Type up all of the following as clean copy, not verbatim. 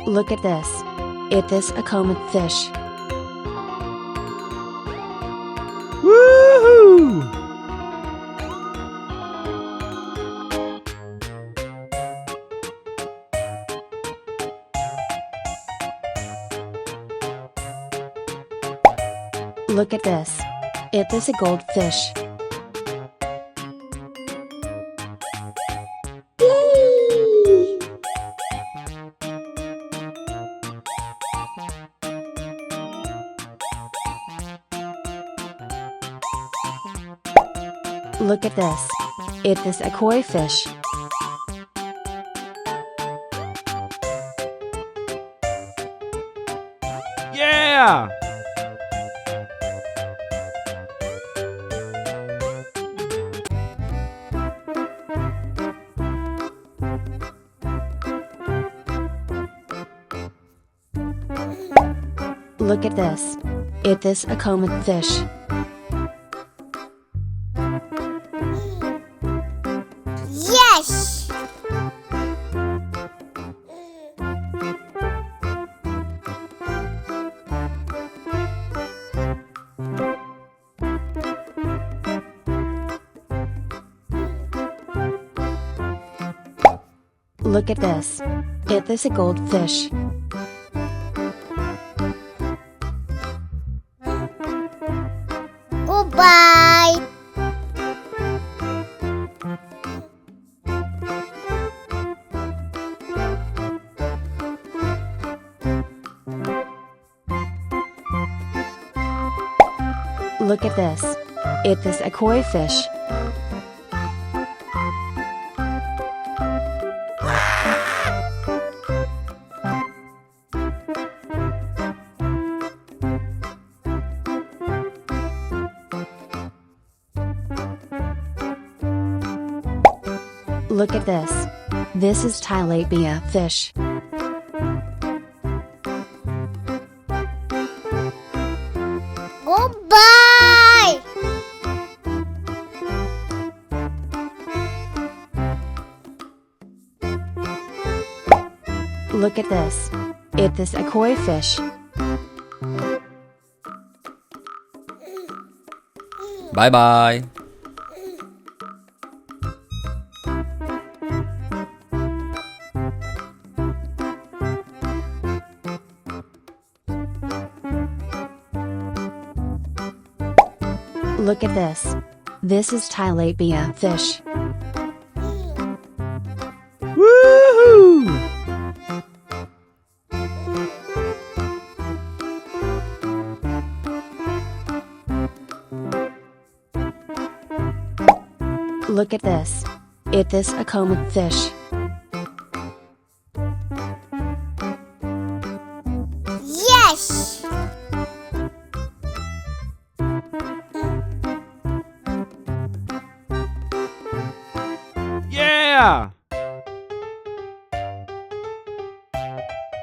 Look at this. It is a common fish. Woohoo! Look at this. It is a goldfish. Look at this. It is a koi fish. Yeah! Look at this. It is a common fish. Yes! Look at this. It is a goldfish. Goodbye! Look at this. It is a koi fish. Look at this. This is tilapia fish. Goodbye! Look at this. It is a koi fish. Bye bye. Look at this. This is tilapia fish. Woohoo! Look at this. It is a common fish. Yes! Yeah!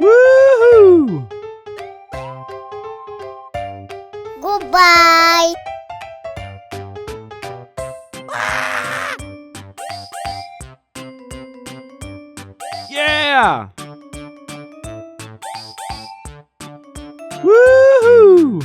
Woohoo! Goodbye! Yeah! Woohoo!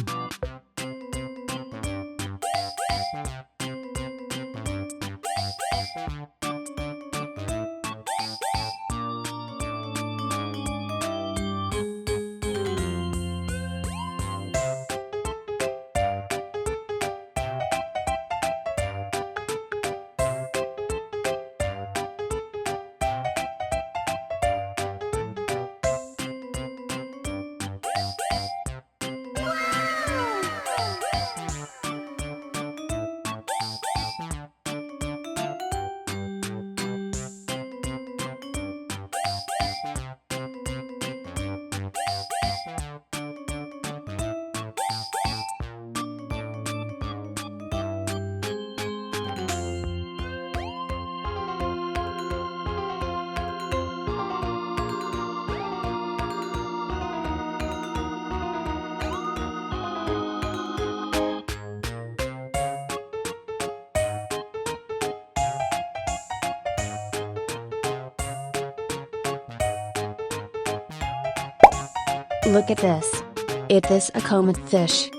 Look at this. It is a comet fish.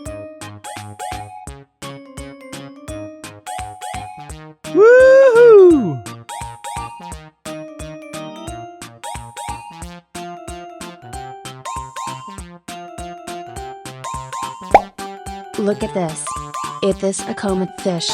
Woohoo! Look at this. It is a comet fish.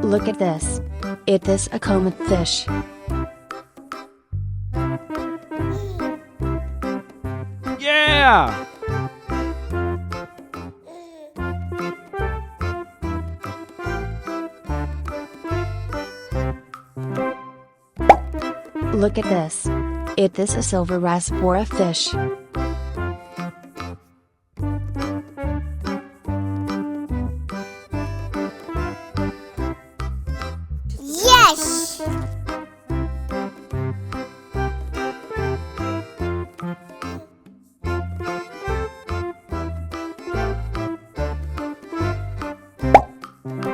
Look at this. It is a comet fish. Yeah! Look at this. It is a silver rasbora fish. Yes!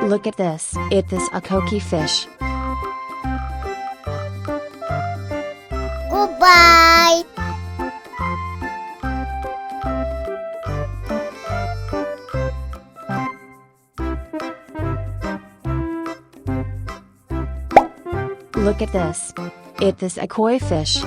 Look at this. It is a coqui fish. Goodbye! Look at this. It is a koi fish.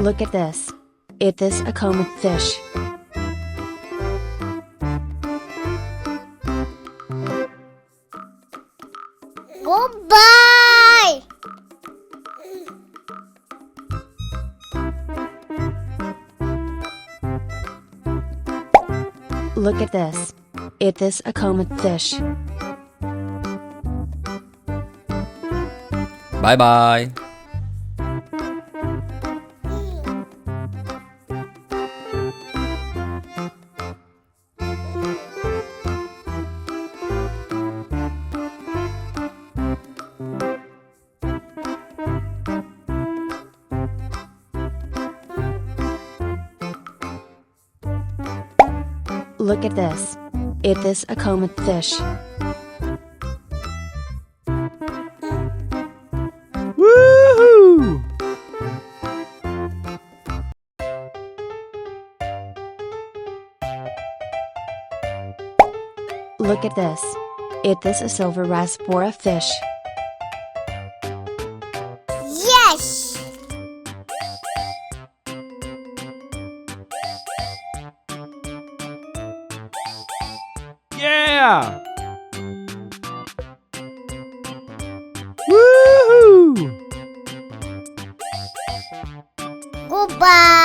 Look at this. It is a comet fish. Goodbye! Look at this. It is a comet fish. Bye bye. Look at this. It is a comet fish. Woohoo! Look at this. It is a silver rasbora fish. Yes! Yeah! Woohoo! Goodbye!